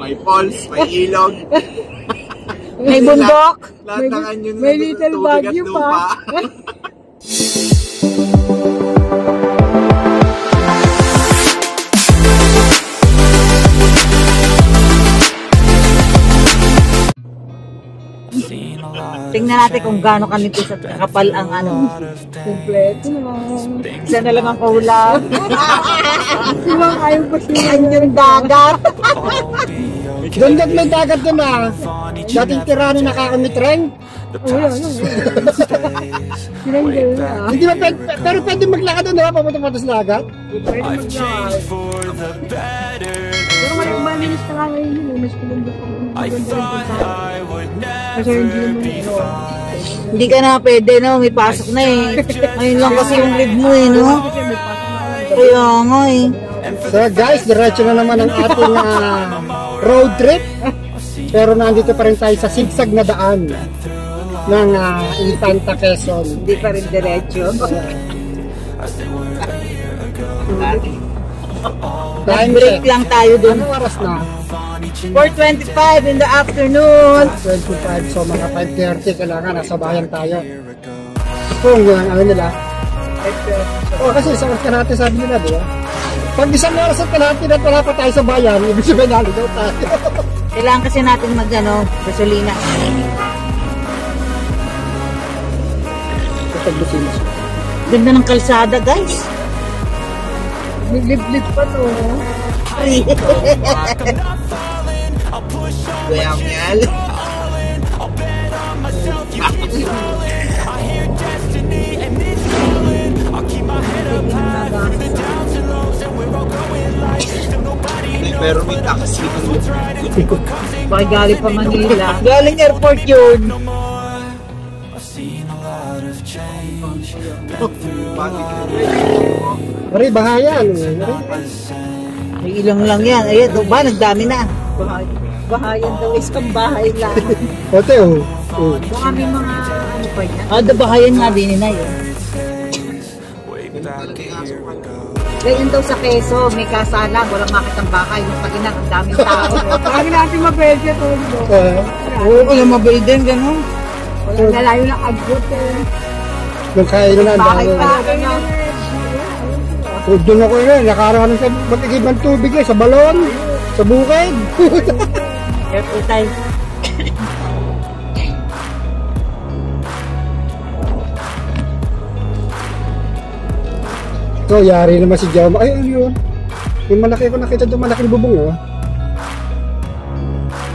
May falls, may ilog. May bundok. Lahat ng anyo may little Baguio pa. Tingnan natin kung gaano kanito sa kapal ang ano. Kompleto naman. Isa na lang ang kaulam. Ibang ayaw pa siya. Yung dagat. Ganda may dagat din ah. Dating tirano nakakamitreng. Sinanggal na. Hindi ba pwede, pero pwede maglakad doon diba? Papunta pa sa dagat. Pwede maglakad. Pero malinis na nga ngayon yun. Mas kumanda pa. Kasi hindi mo Hindi ka na pwede, no? May pasok na eh. Ngayon lang kasi yung live mo eh, no? Kaya nga eh. So guys, diretso na naman ang ating road trip. Pero nandito pa rin tayo sa sigsag na daan ng Infanta, Quezon. Hindi pa rin diretso. Time Break lang tayo dun. Anong oras na? 4:25 in the afternoon. 25, so mga 5:30 kailangan nasa bayan tayo. Kung ano nila. Kasi isang oras natin sabi nila, di ba? Pag isang oras at kalahati na wala pa tayo sa bayan, ibig sabihin naligaw tayo. Kailangan kasi natin gasolina. Ganda ng kalsada, guys. may lip-lip pa to. Kaya yan. Pero may taxi. Bakit galing pa Manila? Galing airport yun. Maray, bahayan. May ilang lang yan. Ayan, ba? Nagdami na. Bahayan daw is kang bahay lang. Ote, Baka may mga ano pa yan. Bahayan nga din na yun. Ganyan daw sa Quezon, may kasalang, walang makitang bakay, yung paginang, ang daming tao. Lagi natin mabelde to. Oo, walang mabuilding, gano'n. Walang nalayo ng agot eh. nung kainan na Bakay dahil. pa na. Doon ako yun, nakaranan sa matigibang tubig eh, sa balon, sa bukid. Careful tayo. So, yari naman si Jaume. Ay, ano yun? Yung malaki ko nakita doon, malaking bubong, oh.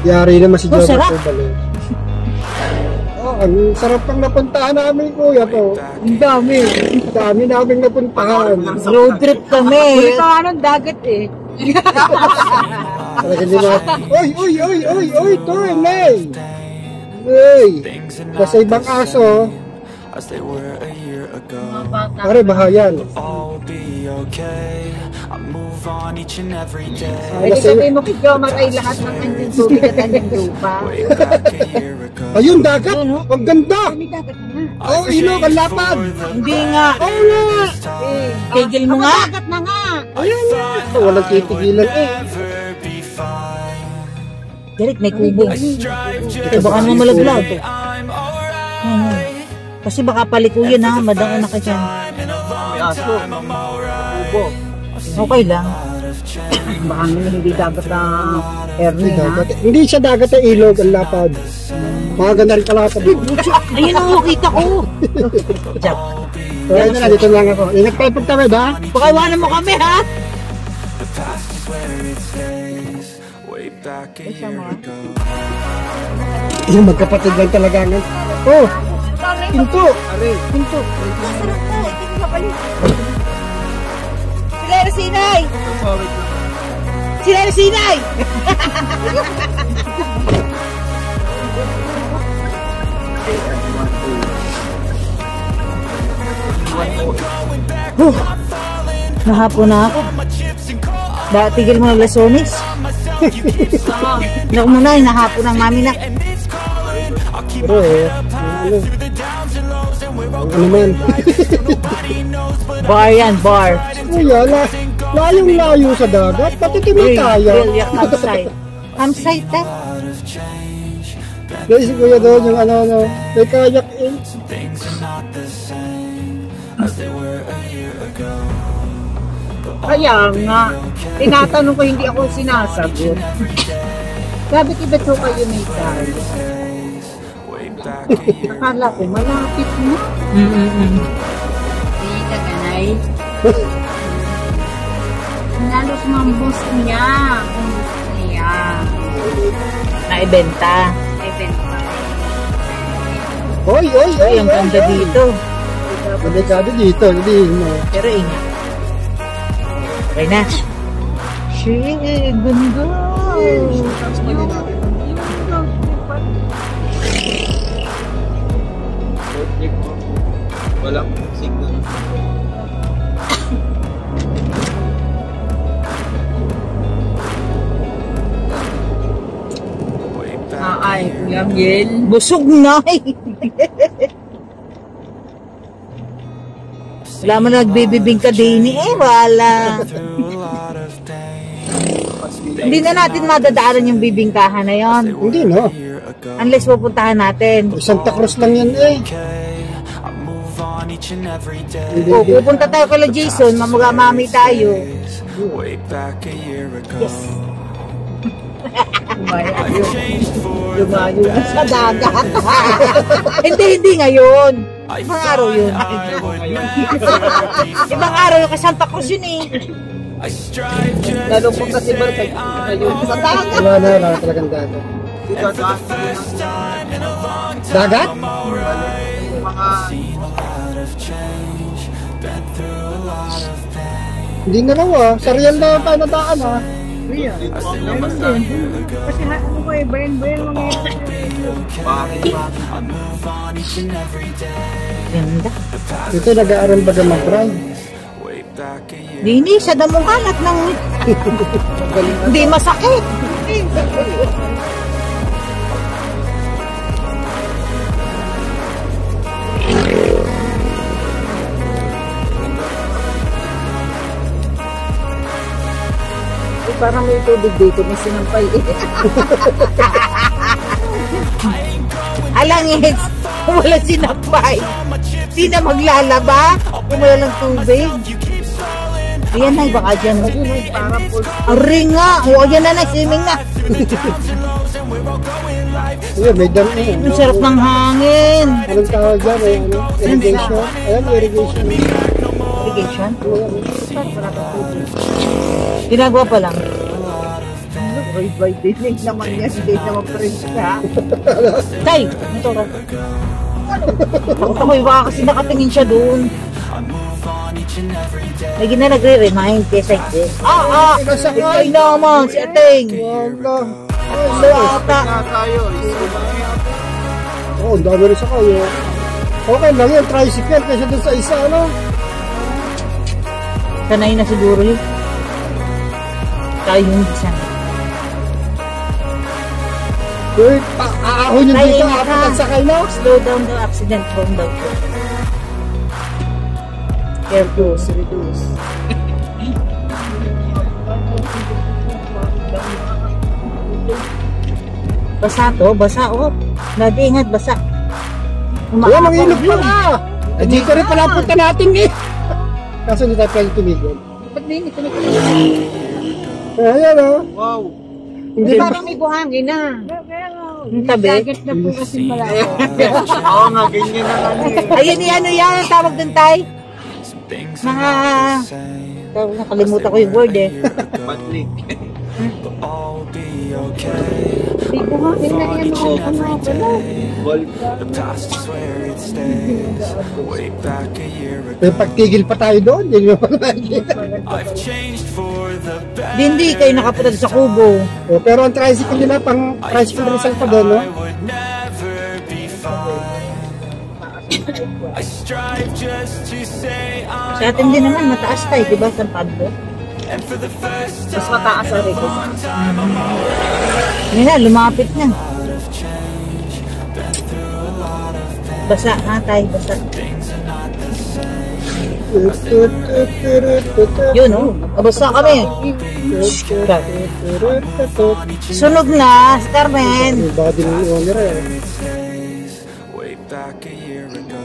Yari naman si Jaume. sarap. Oh, ang sarap pang napuntahan namin, kuya, to. Ang dami. Ang dami naming napuntahan. Road trip kami. Ulit ang anong dagat eh. Talaga di ba? Oy, to, Nay! Hey! Nasa ibang aso, as they were a year ago. pare, bahayan. All be okay. I move on each and every day. Ay, sabihin mo kay Jomar ay lahat ng anyong tubig at anyong lupa. Way back a year ago. Ayun, dagat! Ang ganda! May dagat na nga. Oh, ilog, ang lapad! Hindi nga. Oo nga! Tigil mo nga. Dagat na nga. Ayun nga! Oh, walang titigilan eh. Never be fine. Derek, may kubo. Strive just Ito baka naman malaglag. I'm alright. Kasi baka palikuyin ha, madaan na ka dyan. Aso. Ubo. Okay lang. Baka hindi dapat na Hindi dagat. Hindi siya dagat na ilog, ang lapad. Mga ganda rin kalapad. Ayun ang kita ko. Jack. So, ayun na lang, dito lang ako. Ingat kayo pagtawid, ha? Baka iwanan mo kami ha. The past is where it stays. Way back a year ago. Yung magkapatid lang talaga nga. Oh! Pinto! Pinto! Sila na sinay! Sila na sinay! Nahapon na ako. Tigil mo ng lasonis. Naku muna, nahapon ang mami na. Pero ano man. Bar yan, bar. Kuya, layong-layo sa dagat. Pati kami tayo. Grill, yak outside. Campsite eh. lot of change. Guys, si Kuya doon yung ano, may kayak eh. Things are not the same as they were a year ago. Kaya nga, tinatanong ko hindi ako sinasagot. Sabi ko ba't ko kayo may sabi? Way back a year Akala ko malapit na. Hindi ka ganay. Lalo sa mga boss niya. Kung gusto niya. Naibenta. Oy, Ay, ang ganda dito. Delikado dito, hindi mo. Pero ingat. Okay na. Shit, ganda. Walang signal. way back Ay, Kuya Miguel. Busog na eh. Wala mo na nagbibibing ka din eh. Wala. through a lot of pain. Hindi na natin madadaanan yung bibingkahan na yon. Hindi, no? A year ago, Unless pupuntahan natin. Santa Cruz lang yan eh. okay, I move on each and every day. O, pupunta tayo kala Jason, mamagamami tayo. Way back a year ago. Umaya. I've changed for Lumayo na sa dagat. Hindi ngayon. I Ibang araw yun. thought I would never be Ibang araw yung kay Santa Cruz yun eh. I strive just Lalo po to kasi ba stay kayo on sa dagat. Wala talagang dagat. Dito sa first time in a long time. Dagat? yung mga Seen a lot of change, been through a lot of pain. Hindi na raw ah. Sa real na pa nadaan ah. dito ang labas na Kasi ano ko eh, bayan-bayan mga bakit I move on each and every day. Ganda. Ito nag-aaral ba ng mag-drive? Way back a year. Dini, sa damuhan at nang... Hindi masakit. Parang may tubig dito, may sinampay eh. Alangit, wala sinapay. Di na maglalaba kung wala ng tubig. Ayan na, baka dyan. Aring nga. O, ayan na, swimming na. Ayun, may dam eh. Ang sarap ng hangin. Anong tawag dyan eh? Ano? Irrigation? Ayan, irrigation. Irrigation? Ginagawa pa lang. Roy by dinig naman yan, hindi naman print ka. Tay, ito ka. Ako, baka kasi nakatingin siya doon. Lagi na nagre-remind kesa hindi. Ikaw naman, si Ating. Wala. Luwata. na tayo Oo, ang dami rin sa kayo. Okay lang yan, tricycle kasi doon sa isa, ano? Sanay na siguro yun. Tayo yung isa. Wait, aahon yung Ay, dito, ingat apat ha. at sakay na. Slow down the accident prone daw po. Careful. Reduce. Basa to, basa oh. Lagi ingat, basa. Ayan, ang ilog pala. Eh, dito rin pala punta natin eh. Kaso hindi tayo pwede tumigil. Ba't din ito na Ayan oh. wow Hindi parang may buhangin na. Yung tabi. Dagat na po kasi malayo. oo nga ganyan na lang eh Ayun, ano yan, ang tawag dun tay? Things Mga... are the same, Nakalimutan ko yung word eh. patlik but all will be okay. May buhangin na yan. Each and every day. ball The past is where it stays. Way back a year may ago. pagtigil pa tayo doon. Hindi mo pa nakikita. I've changed for the better. Hindi kayo nakapunta sa Kubo. Oh, pero ang tricycle nila, pang tricycle result pa doon, no? I would never be fine. I strive just to say Sa I'm atin din naman, mataas tayo, di ba? Sa Padre. and for the first Mas time mataas sa rin. Yan na, lumapit na. Basa nga tayo, basa. things are not the same Yun, oh. Abos na kami. Sunog na, si Carmen. Yung body ng owner eh. way back a year ago.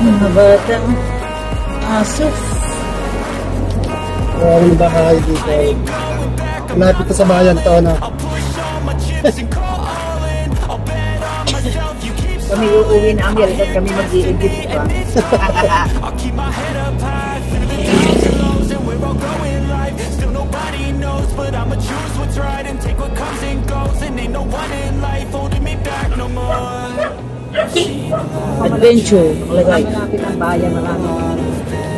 Mga batang aso. Ang bahay dito. Malapit na sa bayan to, no? Kami uuwi na ang at kami mag-i-edit pa. I'll keep my head up high through the highs and lows, and we're all going live. Still nobody knows, but I'ma choose what's right and take what comes and goes. And ain't no one in life holding me back no more. Adventure, nakalagay. Malapit ang bayan, maraming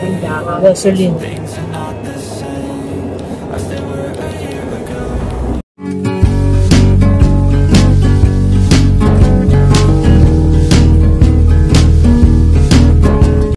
tindahan. Gasoline.